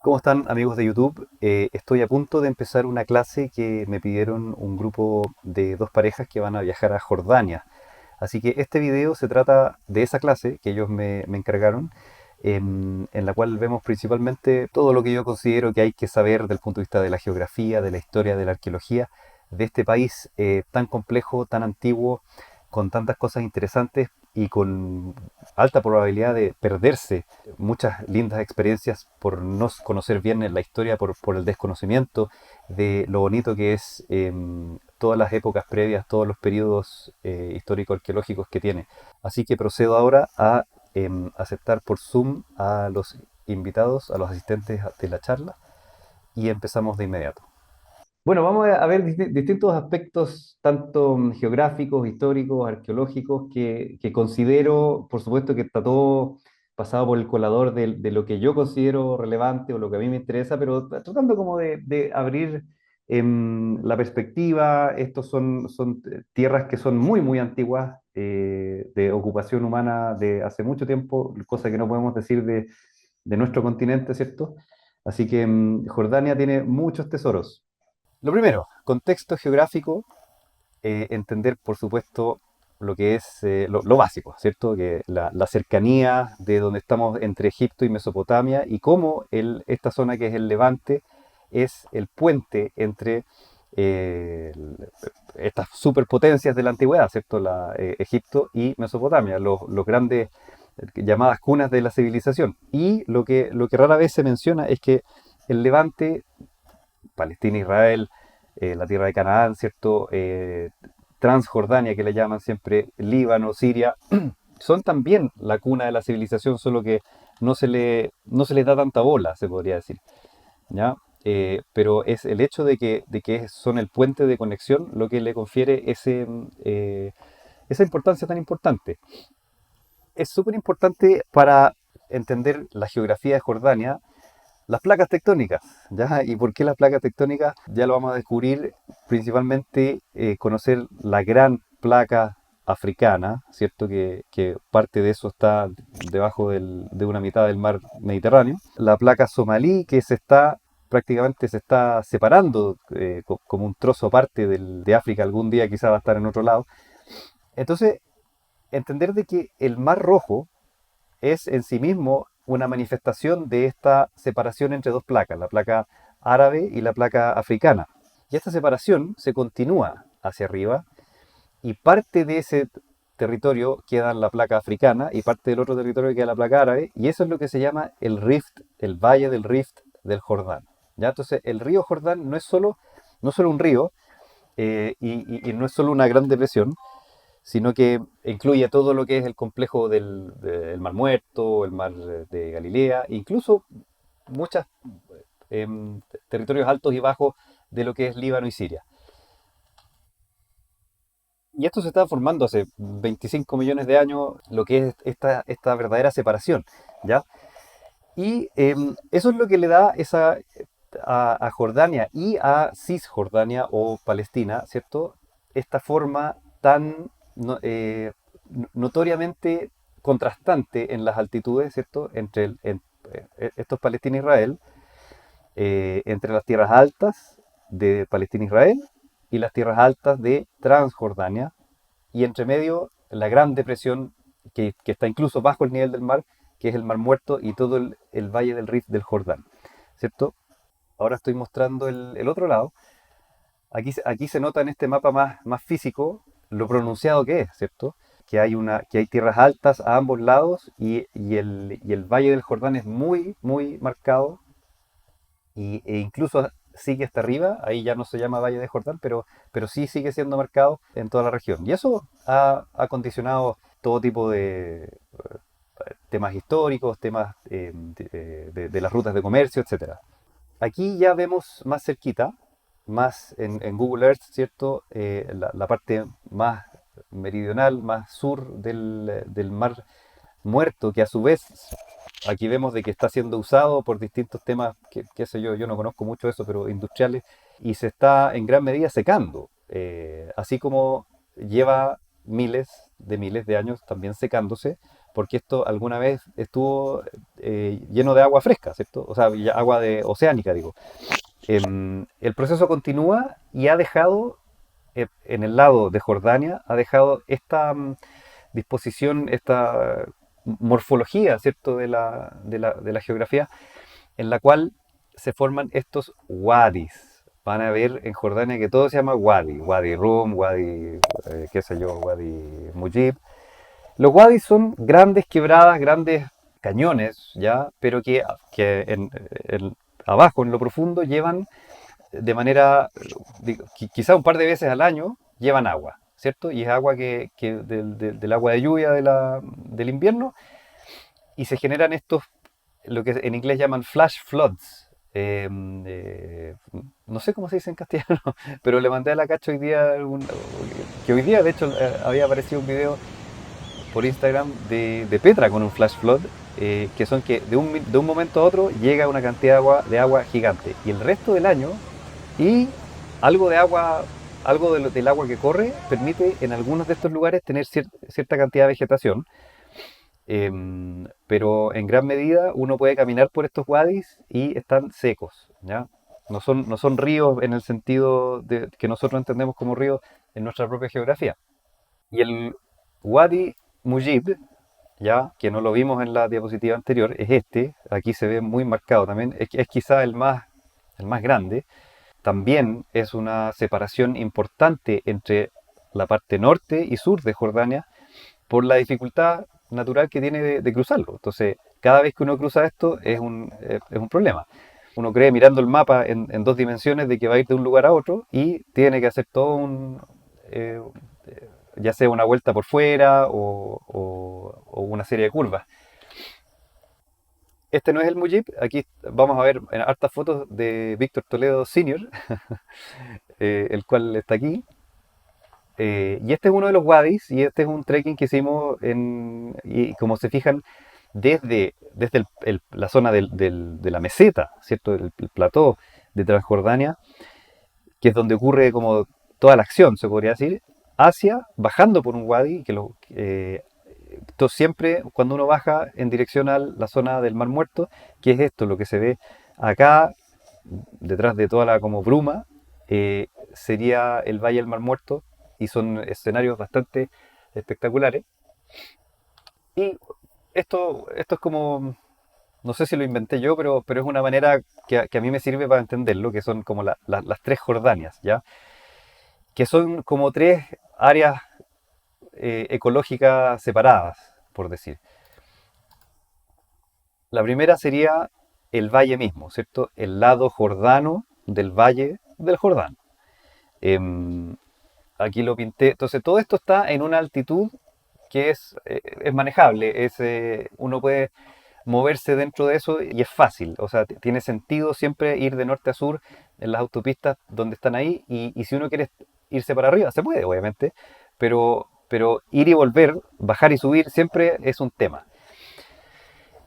¿Cómo están amigos de YouTube? Estoy a punto de empezar una clase que me pidieron un grupo de dos parejas que van a viajar a Jordania. Así que este video se trata de esa clase que ellos me encargaron, en la cual vemos principalmente todo lo que yo considero que hay que saber desde el punto de vista de la geografía, de la historia, de la arqueología de este país tan complejo, tan antiguo, con tantas cosas interesantes y con alta probabilidad de perderse muchas lindas experiencias por no conocer bien la historia, por el desconocimiento de lo bonito que es todas las épocas previas, todos los periodos histórico-arqueológicos que tiene. Así que procedo ahora a aceptar por Zoom a los invitados, a los asistentes de la charla y empezamos de inmediato. Bueno, vamos a ver distintos aspectos, tanto geográficos, históricos, arqueológicos, que considero, por supuesto, que está todo pasado por el colador de lo que yo considero relevante o lo que a mí me interesa, pero tratando como de abrir la perspectiva. Estos son tierras que son muy, muy antiguas, de ocupación humana de hace mucho tiempo, cosa que no podemos decir de nuestro continente, ¿cierto? Así que Jordania tiene muchos tesoros. Lo primero, contexto geográfico, entender, por supuesto, lo que es lo básico, ¿cierto? Que la cercanía de donde estamos entre Egipto y Mesopotamia y cómo esta zona que es el Levante es el puente entre estas superpotencias de la antigüedad, ¿cierto? Egipto y Mesopotamia, los grandes llamadas cunas de la civilización. Y lo que rara vez se menciona es que el Levante, Palestina, Israel, la tierra de Canaán, ¿cierto? Transjordania, que le llaman siempre, Líbano, Siria, son también la cuna de la civilización, solo que no se le da tanta bola, se podría decir, ¿ya? Pero es el hecho de que son el puente de conexión lo que le confiere esa importancia tan importante. Es súper importante para entender la geografía de Jordania las placas tectónicas, ¿ya? ¿Y por qué las placas tectónicas? Ya lo vamos a descubrir principalmente conocer la gran placa africana, ¿cierto? Que parte de eso está debajo de una mitad del mar Mediterráneo. La placa somalí que prácticamente se está separando como un trozo aparte de África, algún día quizá va a estar en otro lado. Entonces, entender de que el Mar Rojo es en sí mismo una manifestación de esta separación entre dos placas, la placa árabe y la placa africana. Y esta separación se continúa hacia arriba y parte de ese territorio queda en la placa africana y parte del otro territorio queda en la placa árabe, y eso es lo que se llama el Rift, el Valle del Rift del Jordán. ¿Ya? Entonces el río Jordán no es solo un río, y no es solo una gran depresión, sino que incluye todo lo que es el complejo del Mar Muerto, el Mar de Galilea, incluso muchos territorios altos y bajos de lo que es Líbano y Siria. Y esto se está formando hace 25 millones de años, lo que es esta verdadera separación, ¿ya? Y eso es lo que le da a Jordania y a Cisjordania o Palestina, ¿cierto? Esta forma tan notoriamente contrastante en las altitudes, ¿cierto? Esto es Palestina e Israel, entre las tierras altas de Palestina e Israel y las tierras altas de Transjordania, y entre medio la Gran Depresión que está incluso bajo el nivel del mar, que es el Mar Muerto y todo el valle del Rif del Jordán, ¿cierto? Ahora estoy mostrando el otro lado. Aquí se nota en este mapa más físico lo pronunciado que es, ¿cierto? Que hay tierras altas a ambos lados y el Valle del Jordán es muy, muy marcado e incluso sigue hasta arriba. Ahí ya no se llama Valle del Jordán, pero sí sigue siendo marcado en toda la región. Y eso ha condicionado todo tipo de temas históricos, temas de las rutas de comercio, etcétera. Aquí ya vemos más cerquita, más en Google Earth, ¿cierto? La parte más meridional, más sur del Mar Muerto, que a su vez aquí vemos de que está siendo usado por distintos temas, qué sé yo no conozco mucho eso, pero industriales, y se está en gran medida secando, así como lleva miles de años también secándose, porque esto alguna vez estuvo lleno de agua fresca, ¿cierto? O sea, agua oceánica, digo. El proceso continúa y ha dejado, en el lado de Jordania, ha dejado esta disposición, esta morfología, ¿cierto?, de la geografía, en la cual se forman estos wadis. Van a ver en Jordania que todo se llama wadi, wadi Rum, wadi, qué sé yo, wadi Mujib. Los wadis son grandes quebradas, grandes cañones, ¿ya? Pero que abajo, en lo profundo, llevan de manera, quizá un par de veces al año, llevan agua, ¿cierto? Y es agua del agua de lluvia del invierno, y se generan lo que en inglés llaman flash floods. No sé cómo se dice en castellano, pero le mandé a la Cacho hoy día, que hoy día de hecho había aparecido un video por Instagram de Petra con un flash flood, que son que de un momento a otro llega una cantidad de agua gigante, y el resto del año, y algo de agua, algo del agua que corre permite en algunos de estos lugares tener cierta cantidad de vegetación. Pero en gran medida uno puede caminar por estos wadis y están secos, ¿ya? No son ríos en el sentido que nosotros entendemos como ríos en nuestra propia geografía. Y el Wadi Mujib, ya que no lo vimos en la diapositiva anterior, es este. Aquí se ve muy marcado también. Es quizá el más grande. También es una separación importante entre la parte norte y sur de Jordania por la dificultad natural que tiene de cruzarlo. Entonces, cada vez que uno cruza esto es un problema. Uno cree mirando el mapa en dos dimensiones de que va a ir de un lugar a otro, y tiene que hacer todo eh, ya sea una vuelta por fuera o una serie de curvas. Este no es el Mujib. Aquí vamos a ver en hartas fotos de Víctor Toledo Senior, el cual está aquí. Y este es uno de los wadis, y este es un trekking que hicimos y como se fijan, desde la zona de la meseta, ¿cierto? El plató de Transjordania, que es donde ocurre como toda la acción, se podría decir, hacia, bajando por un wadi, esto siempre cuando uno baja en dirección a la zona del Mar Muerto, que es esto, lo que se ve acá, detrás de toda la como bruma, sería el Valle del Mar Muerto, y son escenarios bastante espectaculares. Y esto es como, no sé si lo inventé yo, pero es una manera que a mí me sirve para entenderlo, que son como las tres Jordanias, ¿ya? Que son como tres áreas ecológicas separadas, por decir. La primera sería el valle mismo, ¿cierto? El lado jordano del valle del Jordán. Em, Aquí lo pinté. Entonces, todo esto está en una altitud que es manejable. Uno puede moverse dentro de eso y es fácil. O sea, tiene sentido siempre ir de norte a sur en las autopistas donde están ahí. Y si uno quiere irse para arriba, se puede, obviamente. Pero ir y volver, bajar y subir, siempre es un tema.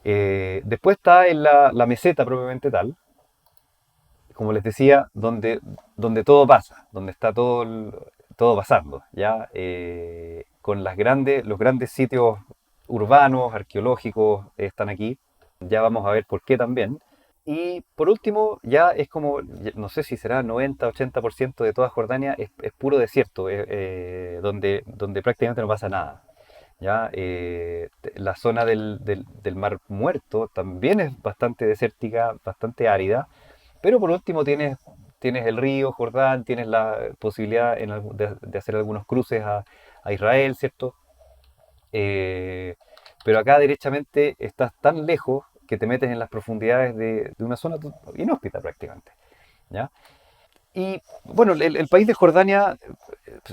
Después está en la meseta propiamente tal, como les decía, donde todo pasa, donde está todo pasando, ¿ya? Con los grandes sitios urbanos, arqueológicos, están aquí. Ya vamos a ver por qué también. Y por último, ya es como, no sé si será 90-80% de toda Jordania, es puro desierto, donde prácticamente no pasa nada. ¿Ya? La zona del Mar Muerto también es bastante desértica, bastante árida, pero por último tienes el río Jordán, tienes la posibilidad de hacer algunos cruces a Israel, ¿cierto? Eh, pero acá derechamente estás tan lejos que te metes en las profundidades de una zona inhóspita prácticamente, ¿ya? Y bueno, el país de Jordania,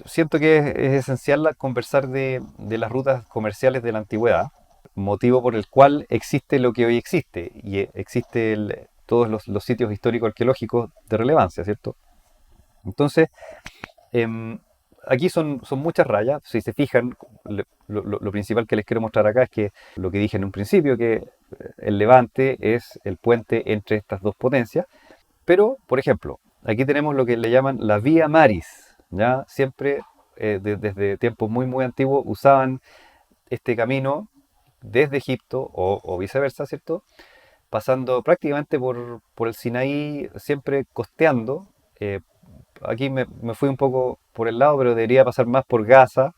siento que es esencial conversar de las rutas comerciales de la antigüedad, motivo por el cual existe lo que hoy existe, y existe todos los sitios histórico-arqueológicos de relevancia, ¿cierto? Entonces, em, aquí son muchas rayas. Si se fijan, lo principal que les quiero mostrar acá es que lo que dije en un principio, que el Levante es el puente entre estas dos potencias. Pero, por ejemplo, aquí tenemos lo que le llaman la Vía Maris, ¿ya? Siempre, desde tiempos muy, muy antiguos, usaban este camino, desde Egipto o viceversa, ¿cierto? Pasando prácticamente por el Sinaí, siempre costeando. eh, Aquí me fui un poco por el lado, pero debería pasar más por Gaza,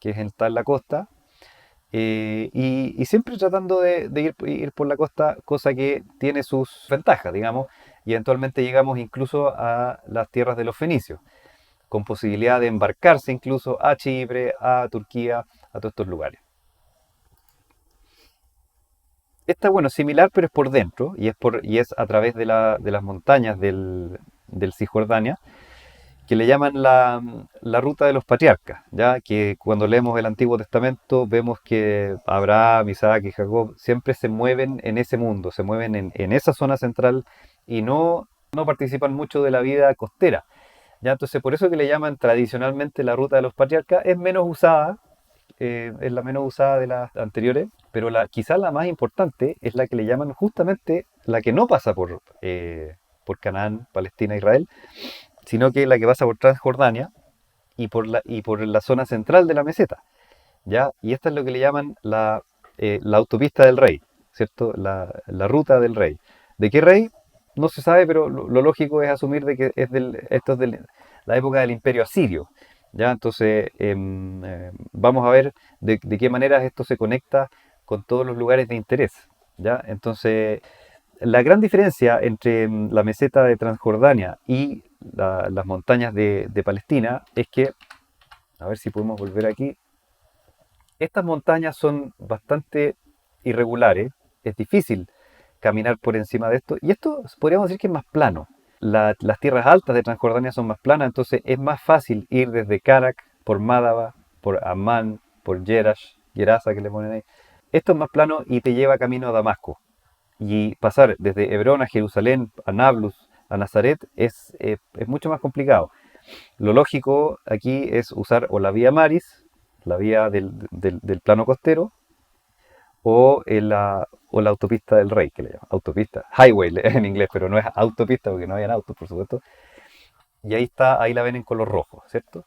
que está en la costa, y siempre tratando de ir por la costa, cosa que tiene sus ventajas, digamos, y eventualmente llegamos incluso a las tierras de los fenicios, con posibilidad de embarcarse incluso a Chipre, a Turquía, a todos estos lugares. Esta, bueno, es similar, pero es por dentro, y es a través de las montañas del Cisjordania, que le llaman la ruta de los patriarcas, ya que cuando leemos el Antiguo Testamento vemos que Abraham, Isaac y Jacob siempre se mueven en ese mundo, se mueven en esa zona central y no participan mucho de la vida costera. Ya, entonces por eso que le llaman tradicionalmente la ruta de los patriarcas, es menos usada, es la menos usada de las anteriores, pero quizás la más importante es la que le llaman justamente la que no pasa por Canaán, Palestina, Israel, sino que la que pasa por Transjordania y por la zona central de la meseta, ¿ya? Y esta es lo que le llaman la autopista del rey, ¿cierto? La ruta del rey. ¿De qué rey? No se sabe, pero lo lógico es asumir de que esto es de la época del Imperio Asirio, ¿ya? Entonces, vamos a ver de qué manera esto se conecta con todos los lugares de interés, ¿ya? Entonces, la gran diferencia entre la meseta de Transjordania y las montañas de Palestina es que, a ver si podemos volver aquí, estas montañas son bastante irregulares, es difícil caminar por encima de esto, y esto podríamos decir que es más plano. Las tierras altas de Transjordania son más planas, entonces es más fácil ir desde Karak, por Mádaba, por Amán, por Gerasa que le ponen ahí. Esto es más plano y te lleva camino a Damasco. Y pasar desde Hebrón a Jerusalén, a Nablus, a Nazaret, es mucho más complicado. Lo lógico aquí es usar o la vía Maris, la vía del plano costero, o la autopista del Rey, que le llaman. Autopista, highway en inglés, pero no es autopista porque no habían autos, por supuesto. Y ahí está, ahí la ven en color rojo, ¿cierto?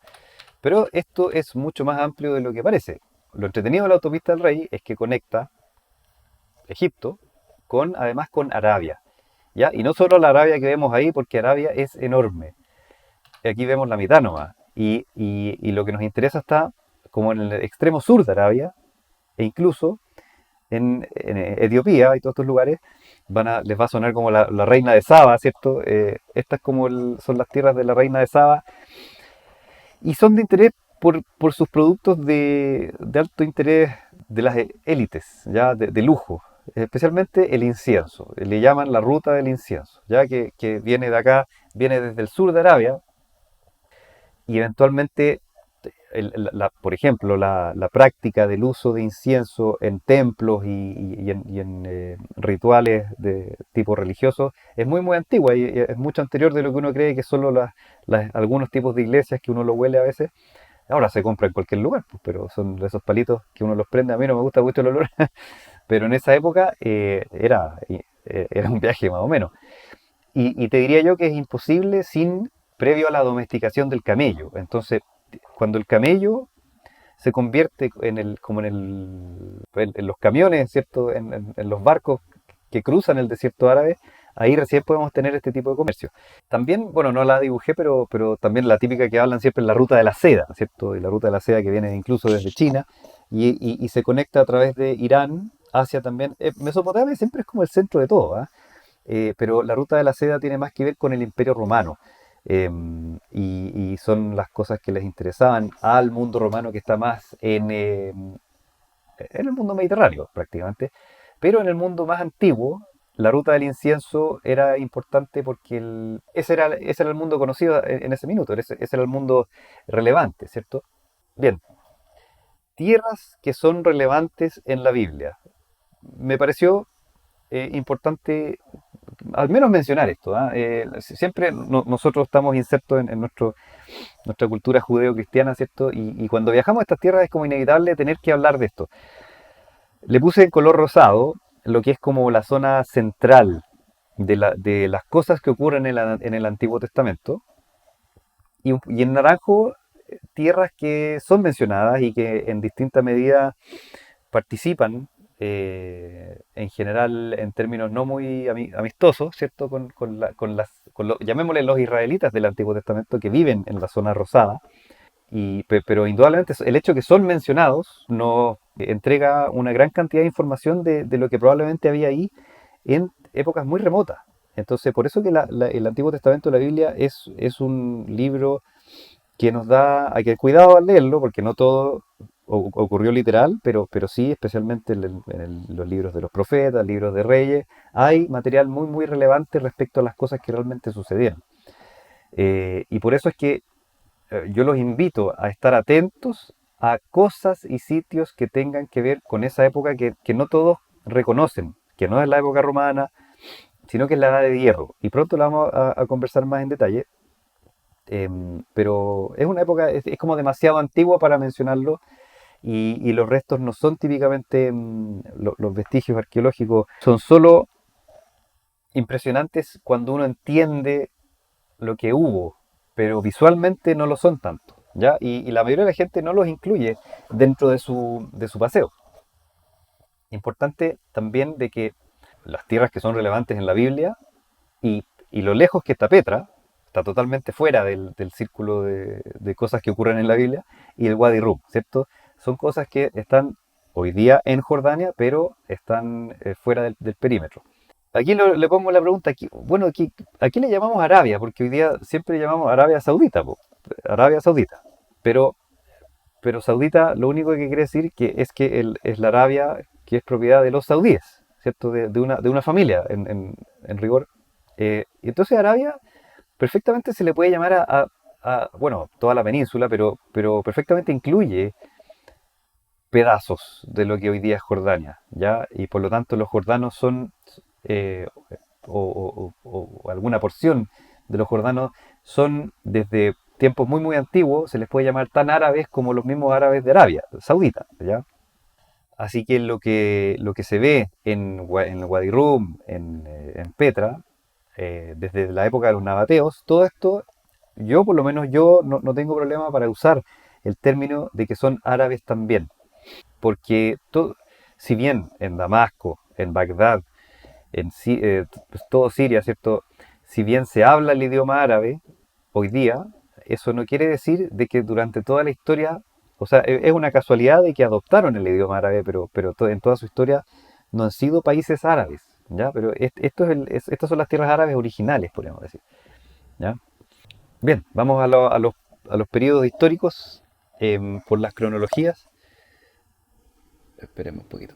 Pero esto es mucho más amplio de lo que parece. Lo entretenido de la autopista del Rey es que conecta Egipto además con Arabia. ¿Ya? Y no solo la Arabia que vemos ahí, porque Arabia es enorme. Aquí vemos la mitad nomás. Y lo que nos interesa está como en el extremo sur de Arabia, e incluso en Etiopía y todos estos lugares, les va a sonar como la reina de Saba, ¿cierto? Estas como son las tierras de la reina de Saba, y son de interés por sus productos de alto interés de las élites, ya de lujo, especialmente el incienso. Le llaman la ruta del incienso, ya que viene de acá, viene desde el sur de Arabia y eventualmente, por ejemplo, la práctica del uso de incienso en templos y en rituales de tipo religioso es muy, muy antigua y es mucho anterior de lo que uno cree que solo algunos tipos de iglesias que uno lo huele a veces. Ahora se compra en cualquier lugar, pues, pero son de esos palitos que uno los prende. A mí no me gusta mucho el olor, pero en esa época era un viaje más o menos. Y te diría yo que es imposible previo a la domesticación del camello. Entonces, cuando el camello se convierte en los camiones, ¿cierto? En los barcos que cruzan el desierto árabe, ahí recién podemos tener este tipo de comercio. También, bueno, no la dibujé, pero también la típica que hablan siempre es la ruta de la seda, ¿cierto? Y la ruta de la seda que viene incluso desde China y se conecta a través de Irán, Asia también. Mesopotamia siempre es como el centro de todo, ¿ah? Pero la ruta de la seda tiene más que ver con el Imperio Romano. Y son las cosas que les interesaban al mundo romano que está más en el mundo mediterráneo prácticamente. Pero en el mundo más antiguo, la ruta del incienso era importante porque ese era el mundo conocido en ese minuto, ese era el mundo relevante, ¿cierto? Bien, tierras que son relevantes en la Biblia. Me pareció importante al menos mencionar esto. ¿Ah? Siempre nosotros estamos insertos en nuestra cultura judeo-cristiana, ¿cierto? Y cuando viajamos a estas tierras es como inevitable tener que hablar de esto. Le puse en color rosado lo que es como la zona central de las cosas que ocurren en el Antiguo Testamento. Y en naranjo, tierras que son mencionadas y que en distinta medida participan en general en términos no muy amistosos, ¿cierto? Llamémosle los israelitas del Antiguo Testamento que viven en la zona rosada. Pero indudablemente el hecho de que son mencionados nos entrega una gran cantidad de información de lo que probablemente había ahí en épocas muy remotas. Entonces, por eso que el Antiguo Testamento de la Biblia es un libro que nos da, hay que tener cuidado al leerlo, porque no todo ocurrió literal, pero sí, especialmente los libros de los profetas, libros de reyes, hay material muy, muy relevante respecto a las cosas que realmente sucedieron. Y por eso es que yo los invito a estar atentos a cosas y sitios que tengan que ver con esa época que no todos reconocen, que no es la época romana, sino que es la edad de hierro. Y pronto la vamos a conversar más en detalle. Pero es una época, es como demasiado antigua para mencionarlo, y los restos no son típicamente, los vestigios arqueológicos son solo impresionantes cuando uno entiende lo que hubo, pero visualmente no lo son tanto, ¿ya? Y la mayoría de la gente no los incluye dentro de su paseo. Importante también de que las tierras que son relevantes en la Biblia y lo lejos que está Petra, está totalmente fuera del círculo de cosas que ocurren en la Biblia, y el Wadi Rum, ¿cierto? Son cosas que están hoy día en Jordania, pero están fuera del perímetro. Aquí le pongo la pregunta, bueno, aquí le llamamos Arabia, porque hoy día siempre le llamamos Arabia Saudita, po, Arabia Saudita. Pero, pero Saudita lo único que quiere decir es que es la Arabia que es propiedad de los saudíes, ¿cierto? De una familia, en rigor. Y entonces Arabia perfectamente se le puede llamar bueno, toda la península, pero perfectamente incluye pedazos de lo que hoy día es Jordania, ¿ya? Y por lo tanto los jordanos son, eh, o alguna porción de los jordanos son desde tiempos muy muy antiguos, se les puede llamar tan árabes como los mismos árabes de Arabia Saudita, ¿ya? Así que lo que se ve en Wadi Rum, en Petra, desde la época de los nabateos, todo esto, yo por lo menos yo no tengo problema para usar el término de que son árabes también, porque si bien en Damasco, en Bagdad, pues, todo Siria, ¿cierto? Si bien se habla el idioma árabe hoy día, eso no quiere decir de que durante toda la historia, o sea, es una casualidad de que adoptaron el idioma árabe, pero en toda su historia no han sido países árabes, ¿ya? Pero estas son las tierras árabes originales, podríamos decir, ¿ya? Bien, vamos a los periodos históricos, por las cronologías. Esperemos un poquito.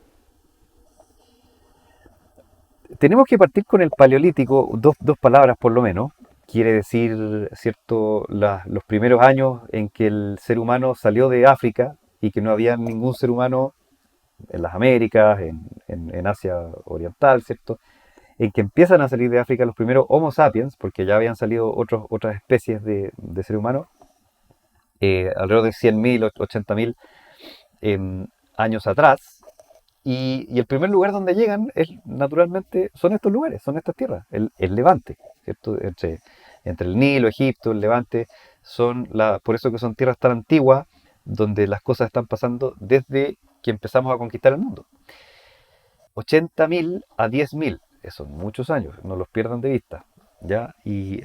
Tenemos que partir con el Paleolítico, dos palabras por lo menos. Quiere decir, ¿cierto?, los primeros años en que el ser humano salió de África y que no había ningún ser humano en las Américas, en Asia Oriental, ¿cierto? En que empiezan a salir de África los primeros Homo sapiens, porque ya habían salido otras especies de ser humano, alrededor de 100.000, 80.000 años atrás. Y el primer lugar donde llegan naturalmente son estos lugares, son estas tierras, el Levante, ¿cierto? Entre el Nilo, Egipto, el Levante, por eso que son tierras tan antiguas, donde las cosas están pasando desde que empezamos a conquistar el mundo. 80.000 a 10.000, son muchos años, no los pierdan de vista, ¿ya? Y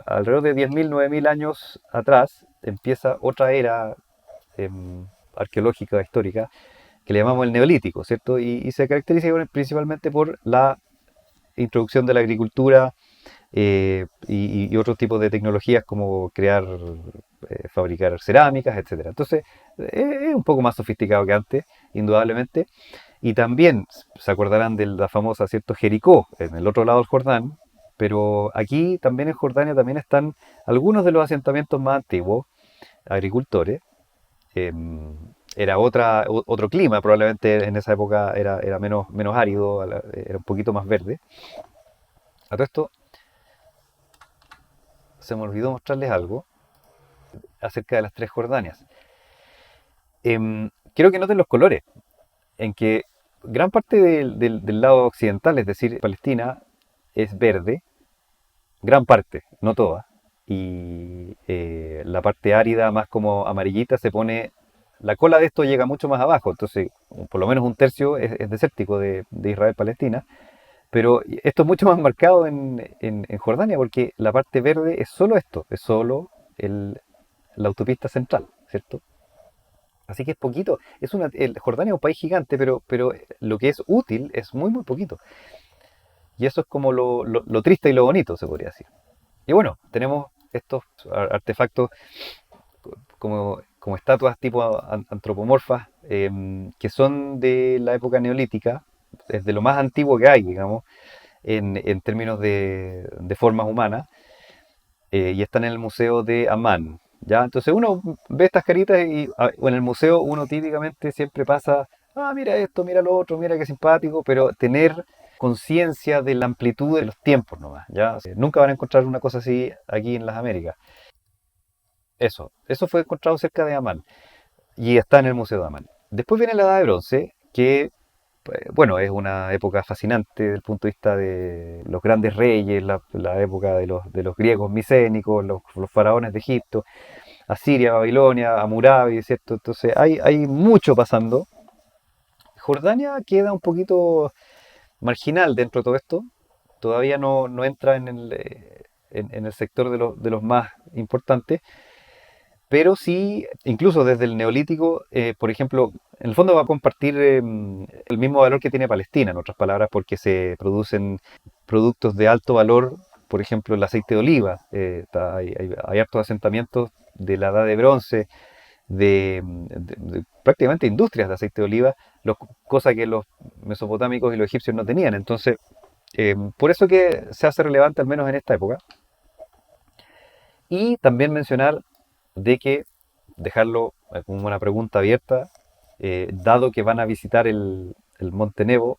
alrededor de 10.000, 9.000 años atrás empieza otra era arqueológica, histórica, que le llamamos el neolítico, ¿cierto? Y se caracteriza principalmente por la introducción de la agricultura, y otros tipos de tecnologías como fabricar cerámicas, etcétera. Entonces, es un poco más sofisticado que antes, indudablemente. Y también se acordarán de la famosa, ¿cierto?, Jericó, en el otro lado del Jordán, pero aquí también en Jordania también están algunos de los asentamientos más antiguos, agricultores. eh, Era otro clima, probablemente en esa época era menos árido, era un poquito más verde. A todo esto, se me olvidó mostrarles algo acerca de las tres Jordanias. Quiero que noten los colores, en que gran parte del lado occidental, es decir, Palestina, es verde, gran parte, no toda, y la parte árida, más como amarillita, se pone la cola de esto llega mucho más abajo, entonces por lo menos un tercio es desértico de Israel-Palestina, pero esto es mucho más marcado en Jordania porque la parte verde es solo esto, es solo la autopista central, ¿cierto? Así que es poquito. Jordania es un país gigante, pero lo que es útil es muy, muy poquito. Y eso es como lo triste y lo bonito, se podría decir. Y bueno, tenemos estos artefactos como estatuas tipo antropomorfas, que son de la época neolítica, es de lo más antiguo que hay, digamos, en términos de formas humanas, y están en el Museo de Amán. ¿Ya? Entonces uno ve estas caritas y en el museo uno típicamente siempre pasa, mira esto, mira lo otro, mira qué simpático, pero tener conciencia de la amplitud de los tiempos nomás, ¿ya? O sea, nunca van a encontrar una cosa así aquí en las Américas. Eso fue encontrado cerca de Amán y está en el Museo de Amán. Después viene la Edad de Bronce, que bueno, es una época fascinante desde el punto de vista de los grandes reyes, la época de los griegos micénicos, los faraones de Egipto, Asiria, Babilonia, Hammurabi, ¿cierto? Entonces hay mucho pasando. Jordania queda un poquito marginal dentro de todo esto, todavía no entra en el sector de los más importantes, pero sí, incluso desde el neolítico, por ejemplo, en el fondo va a compartir el mismo valor que tiene Palestina, en otras palabras, porque se producen productos de alto valor, por ejemplo, el aceite de oliva. Hay hartos asentamientos de la edad de bronce, de prácticamente industrias de aceite de oliva, cosa que los mesopotámicos y los egipcios no tenían. Entonces, por eso que se hace relevante, al menos en esta época. Y también mencionar de que dejarlo como una pregunta abierta, dado que van a visitar el Monte Nebo,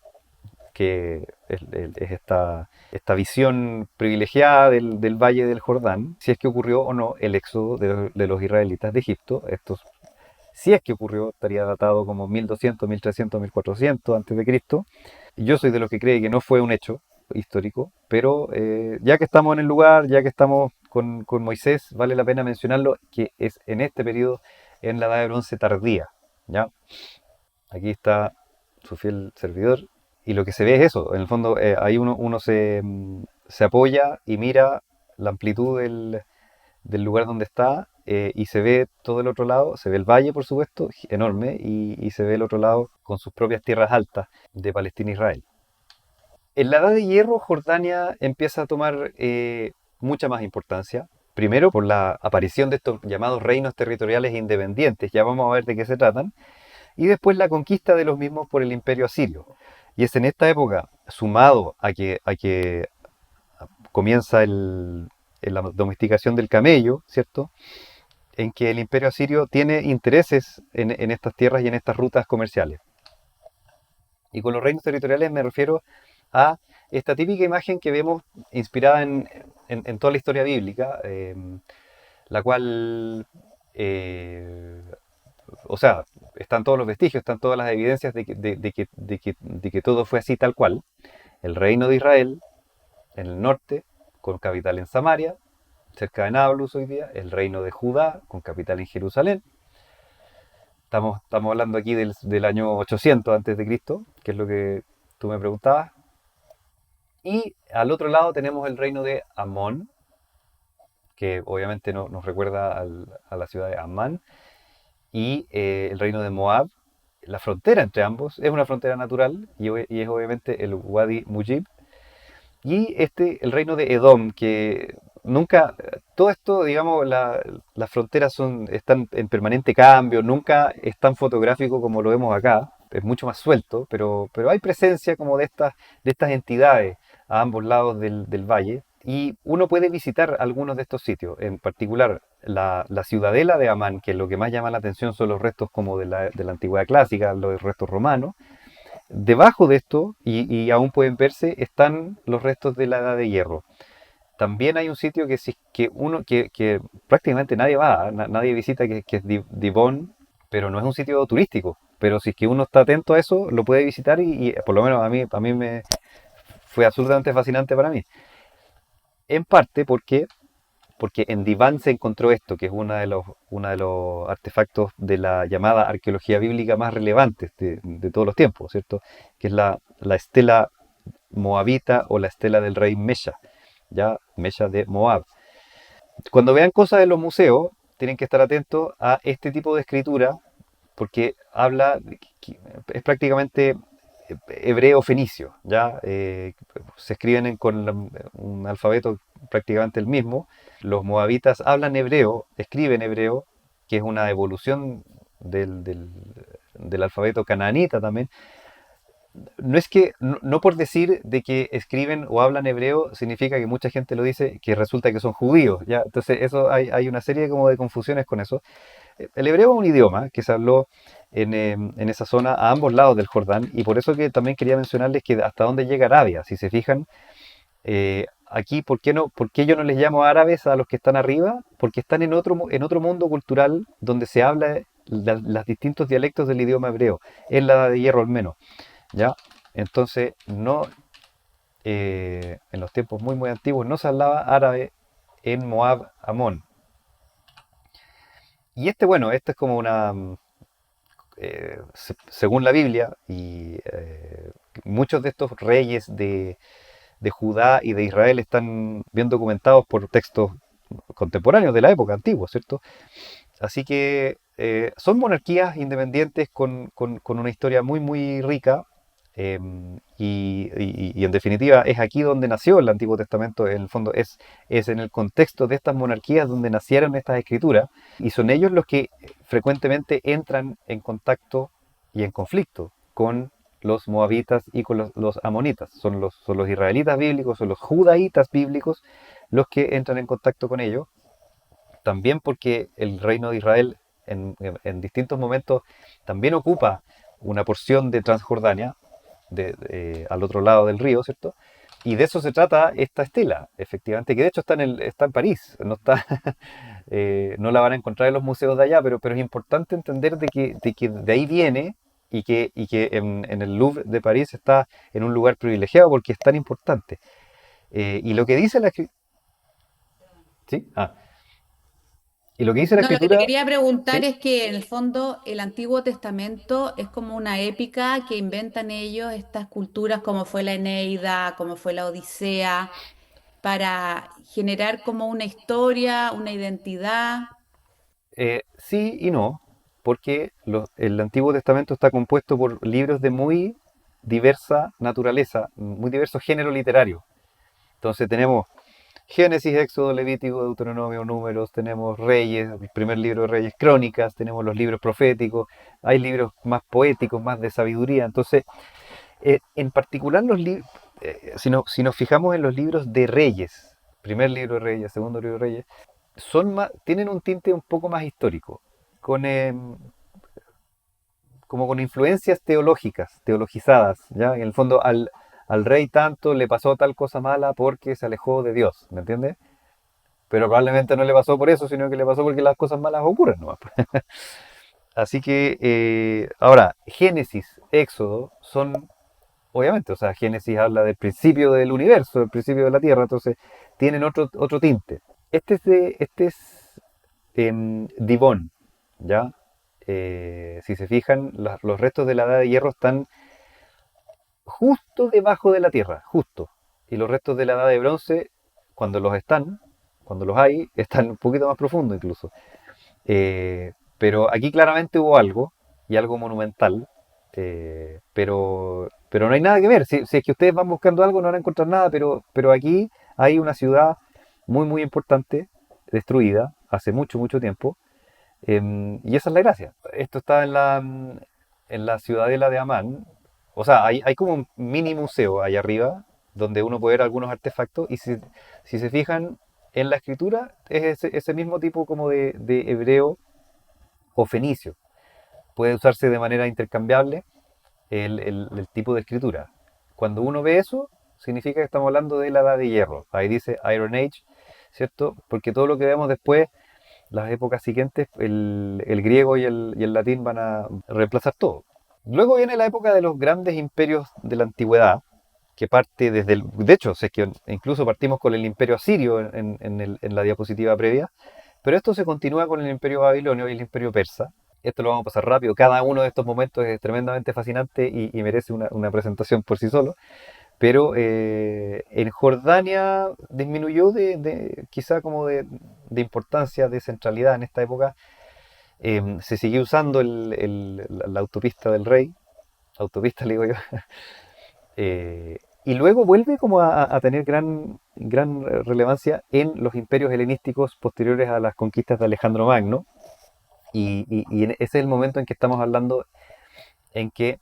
que es esta visión privilegiada del Valle del Jordán, si es que ocurrió o no el éxodo de los israelitas de Egipto. Si es que ocurrió, estaría datado como 1200, 1300, 1400 antes de Cristo. Yo soy de los que cree que no fue un hecho histórico, pero ya que estamos en el lugar, ya que estamos con Moisés, vale la pena mencionarlo, que es en este periodo, en la Edad de Bronce tardía. ¿Ya? Aquí está su fiel servidor, y lo que se ve es eso, en el fondo ahí uno se apoya y mira la amplitud del lugar donde está, y se ve todo el otro lado, se ve el valle por supuesto, enorme, y se ve el otro lado con sus propias tierras altas de Palestina e Israel. En la Edad de Hierro, Jordania empieza a tomar mucha más importancia. Primero por la aparición de estos llamados reinos territoriales independientes, ya vamos a ver de qué se tratan, y después la conquista de los mismos por el imperio asirio. Y es en esta época, sumado a que comienza la domesticación del camello, ¿cierto? En que el imperio asirio tiene intereses en estas tierras y en estas rutas comerciales. Y con los reinos territoriales me refiero a esta típica imagen que vemos inspirada en toda la historia bíblica, la cual, o sea, están todos los vestigios, están todas las evidencias de que todo fue así tal cual. El reino de Israel en el norte, con capital en Samaria, cerca de Nablus hoy día, el reino de Judá, con capital en Jerusalén. Estamos hablando aquí del año 800 antes de Cristo, que es lo que tú me preguntabas. Y al otro lado tenemos el reino de Amón, que obviamente nos recuerda a la ciudad de Amán, y el reino de Moab. La frontera entre ambos es una frontera natural y es obviamente el Wadi Mujib. Y el reino de Edom, que nunca, todo esto, digamos, las fronteras están en permanente cambio, nunca es tan fotográfico como lo vemos acá, es mucho más suelto, pero hay presencia como de estas entidades a ambos lados del valle, y uno puede visitar algunos de estos sitios, en particular la ciudadela de Amán, que lo que más llama la atención son los restos como de la antigüedad clásica, los restos romanos. Debajo de esto, y aún pueden verse, están los restos de la Edad de Hierro. También hay un sitio que prácticamente nadie va, nadie visita, que es Dibón, pero no es un sitio turístico. Pero si es que uno está atento a eso, lo puede visitar, y por lo menos a mí fue absolutamente fascinante para mí. En parte porque porque en Diván se encontró esto, que es uno de los artefactos de la llamada arqueología bíblica más relevantes de todos los tiempos, ¿cierto? Que es la estela moabita o la estela del rey Mesha, ya Mesha de Moab. Cuando vean cosas en los museos, tienen que estar atentos a este tipo de escritura, porque es prácticamente hebreo fenicio, ¿ya? Se escriben con un alfabeto prácticamente el mismo. Los moabitas hablan hebreo, escriben hebreo, que es una evolución del alfabeto canaanita también. No es que, no por decir de que escriben o hablan hebreo, significa que mucha gente lo dice que resulta que son judíos, ¿ya? Entonces eso hay una serie como de confusiones con eso. El hebreo es un idioma que se habló en esa zona a ambos lados del Jordán, y por eso que también quería mencionarles que hasta dónde llega Arabia. Si se fijan, aquí, ¿por qué yo no les llamo árabes a los que están arriba? Porque están en otro mundo cultural donde se habla los distintos dialectos del idioma hebreo, en la Edad de Hierro al menos, ¿ya? Entonces, no, en los tiempos muy muy antiguos no se hablaba árabe en Moab Amón. Y bueno, este es como según la Biblia, y muchos de estos reyes de Judá y de Israel están bien documentados por textos contemporáneos de la época antigua, ¿cierto? Así que son monarquías independientes con una historia muy, muy rica. Y en definitiva es aquí donde nació el Antiguo Testamento. En el fondo es en el contexto de estas monarquías donde nacieron estas escrituras, y son ellos los que frecuentemente entran en contacto y en conflicto con los moabitas y con los amonitas. Son los israelitas bíblicos, son los judaítas bíblicos los que entran en contacto con ellos. También porque el reino de Israel en distintos momentos también ocupa una porción de Transjordania, al otro lado del río, ¿cierto? Y de eso se trata esta estela, efectivamente, que de hecho está en París, no está, no la van a encontrar en los museos de allá, pero es importante entender de que de ahí viene, y que en el Louvre de París está en un lugar privilegiado porque es tan importante. Y lo que dice la escritura, ¿sí? Y lo que dice la No, lo que te escritura, quería preguntar ¿sí? es que en el fondo el Antiguo Testamento es como una épica que inventan ellos, estas culturas como fue la Eneida, como fue la Odisea, para generar como una historia, una identidad. Sí y no, porque el Antiguo Testamento está compuesto por libros de muy diversa naturaleza, muy diverso género literario. Entonces tenemos Génesis, Éxodo, Levítico, Deuteronomio, Números, tenemos Reyes, el primer libro de Reyes, Crónicas, tenemos los libros proféticos, hay libros más poéticos, más de sabiduría. Entonces, en particular si nos fijamos en los libros de Reyes, primer libro de Reyes, segundo libro de Reyes, tienen un tinte un poco más histórico, con, como con influencias teológicas, teologizadas, ¿ya? En el fondo al rey tanto le pasó tal cosa mala porque se alejó de Dios, ¿me entiendes? Pero probablemente no le pasó por eso, sino que le pasó porque las cosas malas ocurren, ¿no? Así que ahora, Génesis, Éxodo son, obviamente, o sea, Génesis habla del principio del universo, del principio de la Tierra, entonces tienen otro tinte. Este es Dibón, ¿ya? Si se fijan, los restos de la Edad de Hierro están justo debajo de la Tierra, justo. Y los restos de la Edad de Bronce, cuando los hay, están un poquito más profundo incluso. Pero aquí claramente hubo algo, y algo monumental, pero no hay nada que ver. Si es que ustedes van buscando algo, no van a encontrar nada, pero aquí hay una ciudad muy, muy importante, destruida hace mucho, mucho tiempo, y esa es la gracia. Esto está en la ciudadela de Amán. O sea, hay como un mini museo ahí arriba, donde uno puede ver algunos artefactos, y si se fijan en la escritura, es ese mismo tipo como de hebreo o fenicio. Puede usarse de manera intercambiable el tipo de escritura. Cuando uno ve eso, significa que estamos hablando de la edad de hierro. Ahí dice Iron Age, ¿cierto? Porque todo lo que vemos después, las épocas siguientes, el griego y el latín van a reemplazar todo. Luego viene la época de los grandes imperios de la antigüedad, que parte desde el... De hecho, si es que incluso partimos con el imperio asirio en la diapositiva previa, pero esto se continúa con el imperio babilonio y el imperio persa. Esto lo vamos a pasar rápido. Cada uno de estos momentos es tremendamente fascinante y merece una presentación por sí solo. Pero en Jordania disminuyó quizá como de importancia, de centralidad en esta época. Se siguió usando la autopista del rey, autopista le digo yo, y luego vuelve como a tener gran relevancia en los imperios helenísticos posteriores a las conquistas de Alejandro Magno. Y ese es el momento en que estamos hablando en que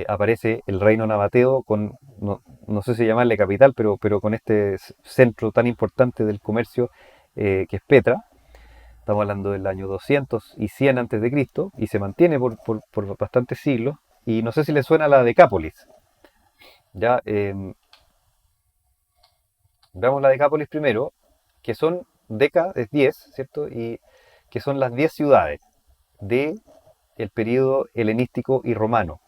aparece el reino nabateo con, no sé si llamarle capital, pero con este centro tan importante del comercio que es Petra. Estamos hablando del año 200 y 100 antes de Cristo y se mantiene por bastantes siglos. Y no sé si le suena la Decápolis. Ya, veamos la Decápolis primero, que son Deca es 10, ¿cierto? Y que son las 10 ciudades de el periodo helenístico y romano.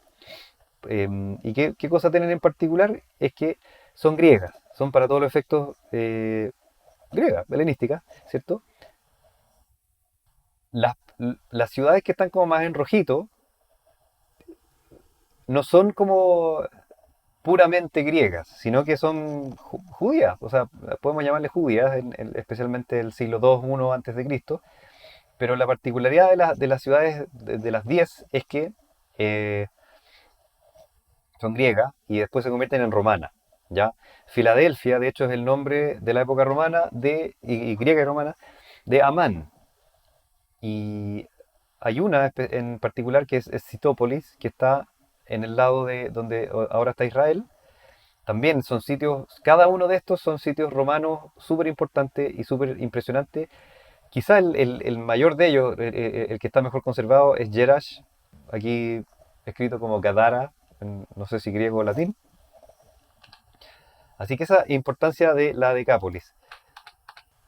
¿Y qué cosa tienen en particular? Es que son griegas, son para todos los efectos griegas, helenísticas, ¿cierto? Las, las ciudades que están como más en rojito no son como puramente griegas, sino que son judías, o sea, podemos llamarle judías, especialmente el siglo II, I antes de Cristo, pero la particularidad de las ciudades, de las 10, es que eh, son griegas y después se convierten en romanas, ¿ya? Filadelfia, de hecho, es el nombre de la época romana, y griega y romana, de Amán. Y hay una en particular que es Citópolis, que está en el lado de donde ahora está Israel. También son sitios, cada uno de estos son sitios romanos súper importantes y súper impresionantes. Quizá el mayor de ellos, el que está mejor conservado, es Jerash, aquí escrito como Gadara, no sé si griego o latín. Así que esa importancia de la Decápolis.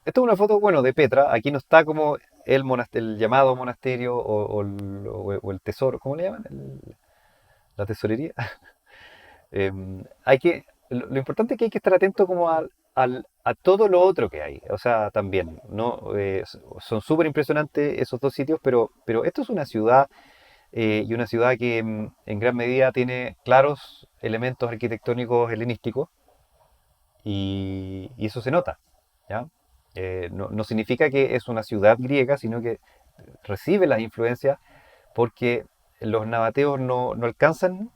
Esta es una foto, bueno, de Petra. Aquí no está como el llamado monasterio o el tesoro, ¿cómo le llaman? La tesorería. Lo importante es que hay que estar atento como a todo lo otro que hay. O sea, también, ¿no? Son súper impresionantes esos dos sitios, pero esto es una ciudad y una ciudad que en gran medida tiene claros elementos arquitectónicos helenísticos y eso se nota, ¿ya? No significa que es una ciudad griega, sino que recibe las influencias porque los nabateos no alcanzan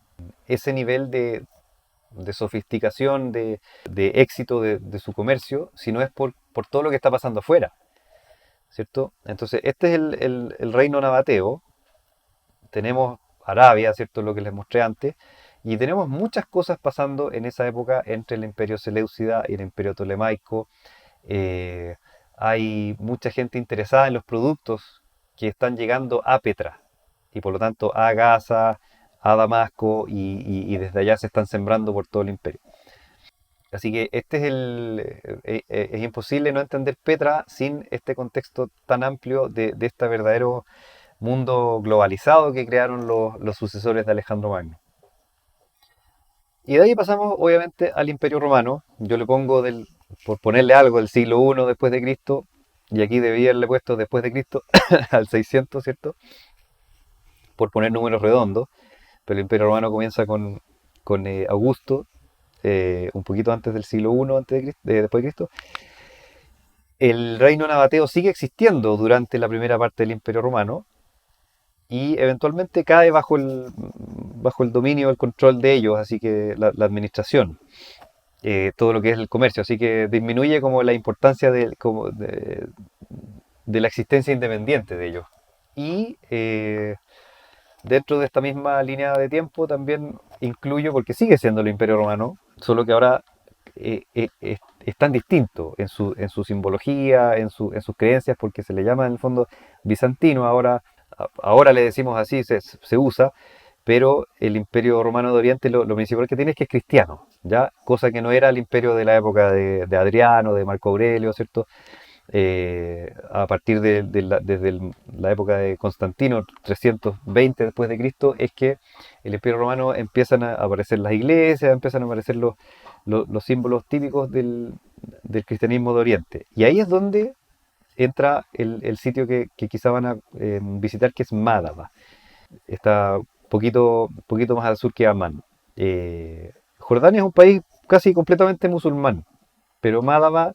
ese nivel de sofisticación, de éxito de su comercio, sino es por todo lo que está pasando afuera, ¿cierto? Entonces, este es el reino nabateo. Tenemos Arabia, ¿cierto? Lo que les mostré antes. Y tenemos muchas cosas pasando en esa época entre el imperio Seleucida y el imperio Ptolemaico. Eh, Hay mucha gente interesada en los productos que están llegando a Petra y por lo tanto a Gaza, a Damasco y desde allá se están sembrando por todo el imperio. Así que es imposible no entender Petra sin este contexto tan amplio de este verdadero mundo globalizado que crearon los sucesores de Alejandro Magno. Y de ahí pasamos obviamente al Imperio Romano. Yo le pongo por ponerle algo, del siglo I después de Cristo, y aquí debía haberle puesto después de Cristo al 600, ¿cierto? Por poner números redondos, pero el Imperio Romano comienza con Augusto, un poquito antes del siglo I después de Cristo. El reino nabateo sigue existiendo durante la primera parte del Imperio Romano, y eventualmente cae bajo el dominio, el control de ellos, así que la administración, todo lo que es el comercio, así que disminuye como la importancia de la existencia independiente de ellos. Y dentro de esta misma línea de tiempo también incluyo, porque sigue siendo el Imperio Romano, solo que ahora es tan distinto en su simbología, en sus creencias, porque se le llama en el fondo bizantino, ahora le decimos así, se usa, pero el Imperio Romano de Oriente lo principal que tiene es que es cristiano, ¿ya? Cosa que no era el imperio de la época de Adriano, de Marco Aurelio, ¿cierto? a partir desde la época de Constantino, 320 después de Cristo, es que el Imperio Romano empiezan a aparecer las iglesias, empiezan a aparecer los símbolos típicos del cristianismo de Oriente. Y ahí es donde entra el sitio que quizá van a visitar, que es Mádaba. Está poquito más al sur que Amán. Jordania es un país casi completamente musulmán, pero Mádaba,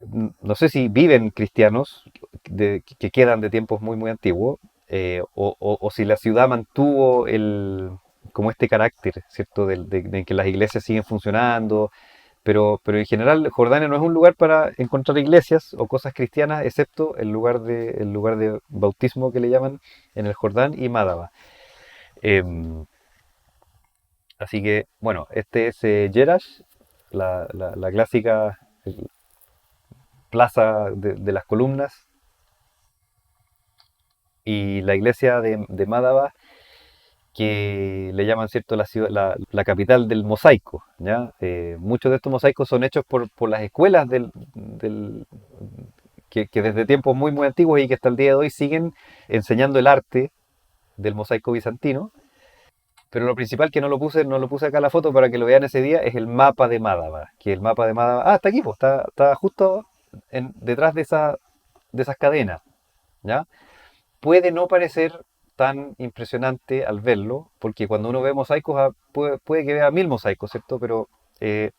no sé si viven cristianos que quedan de tiempos muy antiguos, o si la ciudad mantuvo como este carácter, ¿cierto? De que las iglesias siguen funcionando, pero en general Jordania no es un lugar para encontrar iglesias o cosas cristianas, excepto el lugar de bautismo que le llaman en el Jordán y Mádaba. Em, Así que, bueno, este es Jerash, la clásica plaza de las columnas, y la iglesia de Mádaba, que le llaman, ¿cierto?, la capital del mosaico, ¿ya? Muchos de estos mosaicos son hechos por las escuelas que desde tiempos muy antiguos y que hasta el día de hoy siguen enseñando el arte del mosaico bizantino. Pero lo principal, que no lo puse acá en la foto para que lo vean ese día, es el mapa de Mádaba. Que el mapa de Mádaba, está aquí, pues, está justo detrás de esas cadenas, ¿ya? Puede no parecer tan impresionante al verlo, porque cuando uno ve mosaicos, puede que vea 1000 mosaicos, ¿cierto? Pero es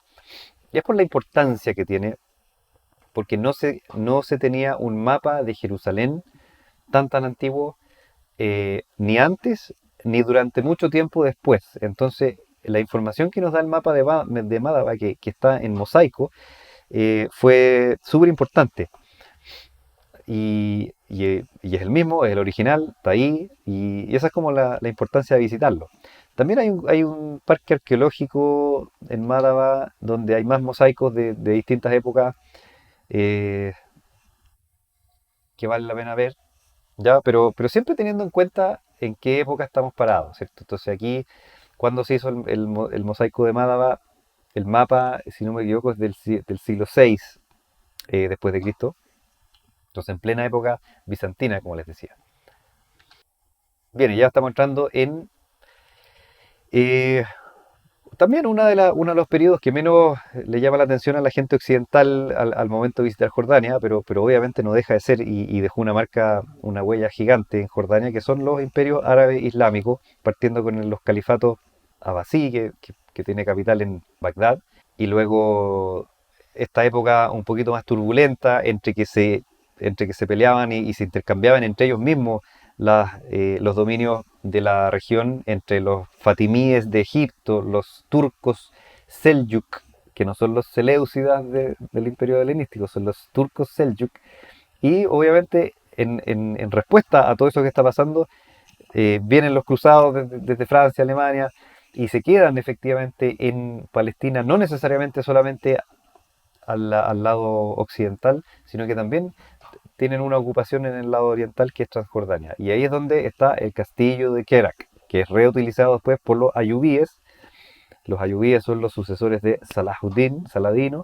por la importancia que tiene, porque no se tenía un mapa de Jerusalén tan antiguo, ni antes ni durante mucho tiempo después. Entonces, la información que nos da el mapa de Mádaba, que está en mosaico, fue súper importante. Y es el mismo, es el original, está ahí, y esa es como la importancia de visitarlo. También hay un parque arqueológico en Mádaba donde hay más mosaicos de distintas épocas, eh, que vale la pena ver, ¿ya? Pero siempre teniendo en cuenta en qué época estamos parados, ¿cierto? Entonces aquí, cuando se hizo el mosaico de Mádaba, el mapa, si no me equivoco, es del siglo VI después de Cristo, entonces en plena época bizantina, como les decía. Bien, y ya estamos entrando en eh, también uno de los periodos que menos le llama la atención a la gente occidental al momento de visitar Jordania, pero obviamente no deja de ser, y dejó una marca, una huella gigante en Jordania, que son los imperios árabes islámicos, partiendo con los califatos abasí, que tiene capital en Bagdad, y luego esta época un poquito más turbulenta entre que se peleaban y se intercambiaban entre ellos mismos los dominios de la región, entre los fatimíes de Egipto, los turcos Seljuk, que no son los seleucidas del imperio helenístico, son los turcos Seljuk. Y obviamente en respuesta a todo eso que está pasando, vienen los cruzados desde Francia, Alemania, y se quedan efectivamente en Palestina, no necesariamente solamente al lado occidental, sino que también tienen una ocupación en el lado oriental, que es Transjordania. Y ahí es donde está el castillo de Kerak, que es reutilizado después por los ayubíes. Los ayubíes son los sucesores de Salahuddin, Saladino,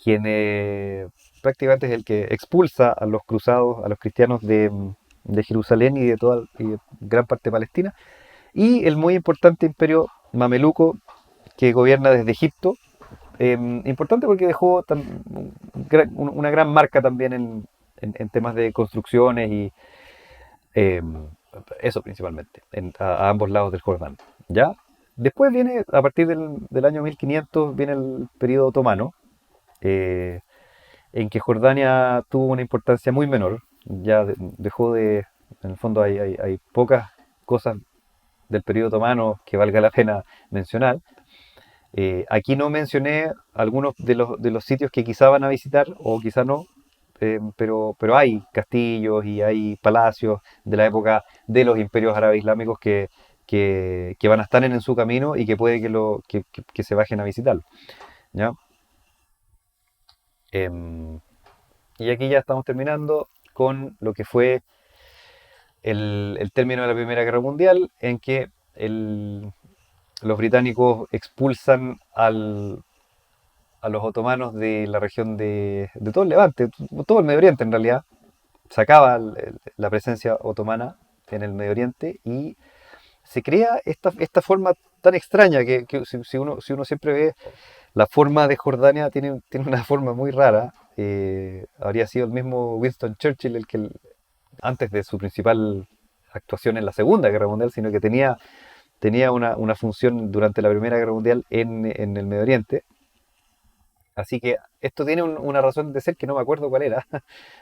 quien prácticamente es el que expulsa a los cruzados, a los cristianos de Jerusalén y de gran parte de Palestina. Y el muy importante imperio mameluco, que gobierna desde Egipto. Importante porque dejó una gran marca también en temas de construcciones y eh, eso principalmente, a ambos lados del Jordán. ¿Ya? Después viene, a partir del año 1500, viene el periodo otomano, eh, en que Jordania tuvo una importancia muy menor. Ya dejó en el fondo hay pocas cosas del periodo otomano que valga la pena mencionar. Aquí no mencioné algunos de los sitios que quizá van a visitar o quizá no, pero hay castillos y hay palacios de la época de los imperios árabes islámicos que van a estar en su camino y que puede que se bajen a visitarlo, ¿ya? Em, y aquí ya estamos terminando con lo que fue el término de la Primera Guerra Mundial, en que los británicos expulsan a los otomanos de la región de todo el Levante, todo el Medio Oriente en realidad. Sacaba la presencia otomana en el Medio Oriente y se crea esta forma tan extraña que si uno siempre ve la forma de Jordania, tiene una forma muy rara. Habría sido el mismo Winston Churchill antes de su principal actuación en la Segunda Guerra Mundial, sino que tenía una función durante la Primera Guerra Mundial en el Medio Oriente. Así que esto tiene una razón de ser que no me acuerdo cuál era,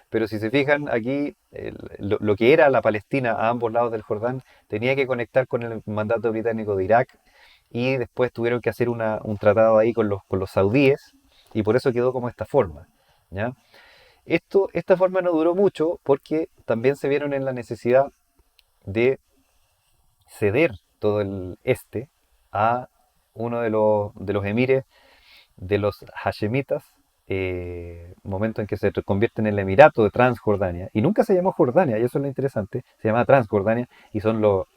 pero si se fijan aquí, lo que era la Palestina a ambos lados del Jordán tenía que conectar con el mandato británico de Irak y después tuvieron que hacer un tratado ahí con los saudíes y por eso quedó como esta forma. ¿Ya? Esta forma no duró mucho porque también se vieron en la necesidad de ceder todo el este a uno de los emires de los Hashemitas, momento en que se convierte en el Emirato de Transjordania. Y nunca se llamó Jordania, y eso es lo interesante, se llama Transjordania, y son los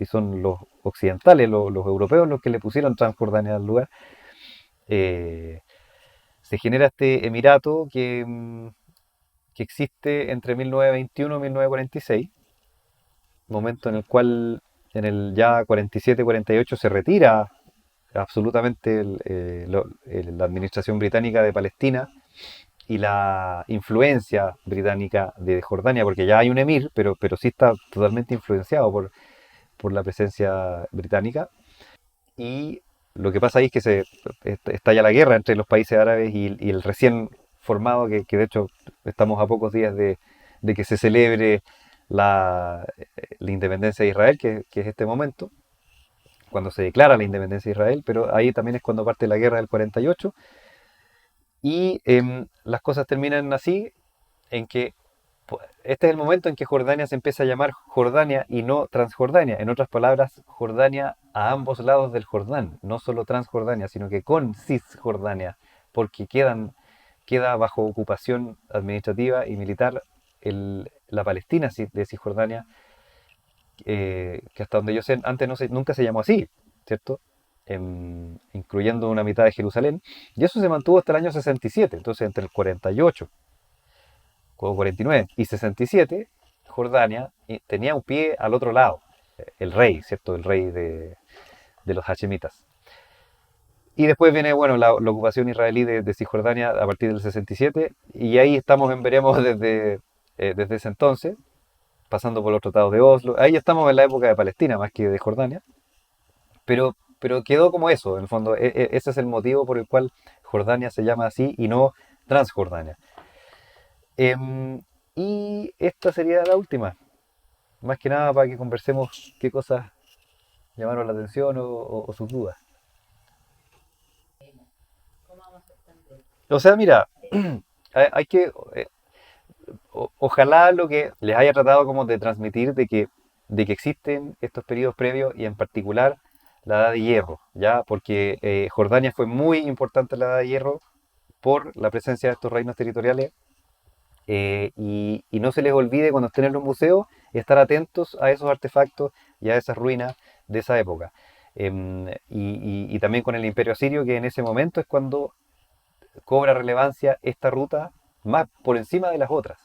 occidentales, los europeos, los que le pusieron Transjordania al lugar. Eh, Se genera este Emirato que existe entre 1921 y 1946, momento en el cual en el ya 47-48 se retira absolutamente la administración británica de Palestina y la influencia británica de Jordania, porque ya hay un emir, pero sí está totalmente influenciado por la presencia británica. Y lo que pasa ahí es que estalla la guerra entre los países árabes y el recién formado, que de hecho estamos a pocos días de que se celebre la independencia de Israel, que es este momento, cuando se declara la independencia de Israel, pero ahí también es cuando parte la guerra del 48 y las cosas terminan así, en que este es el momento en que Jordania se empieza a llamar Jordania y no Transjordania. En otras palabras, Jordania a ambos lados del Jordán, no solo Transjordania, sino que con Cisjordania, porque queda bajo ocupación administrativa y militar la Palestina de Cisjordania, que hasta donde yo sé, antes nunca se llamó así, ¿cierto? Incluyendo una mitad de Jerusalén, y eso se mantuvo hasta el año 67, entonces entre el 48 o 49 y 67, Jordania tenía un pie al otro lado, el rey, ¿cierto? El rey de los Hashemitas. Y después viene, bueno, la ocupación israelí de Cisjordania a partir del 67, y ahí estamos en veremos desde ese entonces, pasando por los tratados de Oslo. Ahí estamos en la época de Palestina más que de Jordania. Pero quedó como eso, en el fondo. Ese es el motivo por el cual Jordania se llama así y no Transjordania. Y esta sería la última. Más que nada para que conversemos qué cosas llamaron la atención o sus dudas. O sea, mira, hay que, ojalá lo que les haya tratado como de transmitir de que existen estos periodos previos y en particular la Edad de Hierro, ¿ya? Porque Jordania fue muy importante en la Edad de Hierro por la presencia de estos reinos territoriales, y no se les olvide cuando estén en los museos estar atentos a esos artefactos y a esas ruinas de esa época. Y también con el Imperio Asirio, que en ese momento es cuando cobra relevancia esta ruta más por encima de las otras.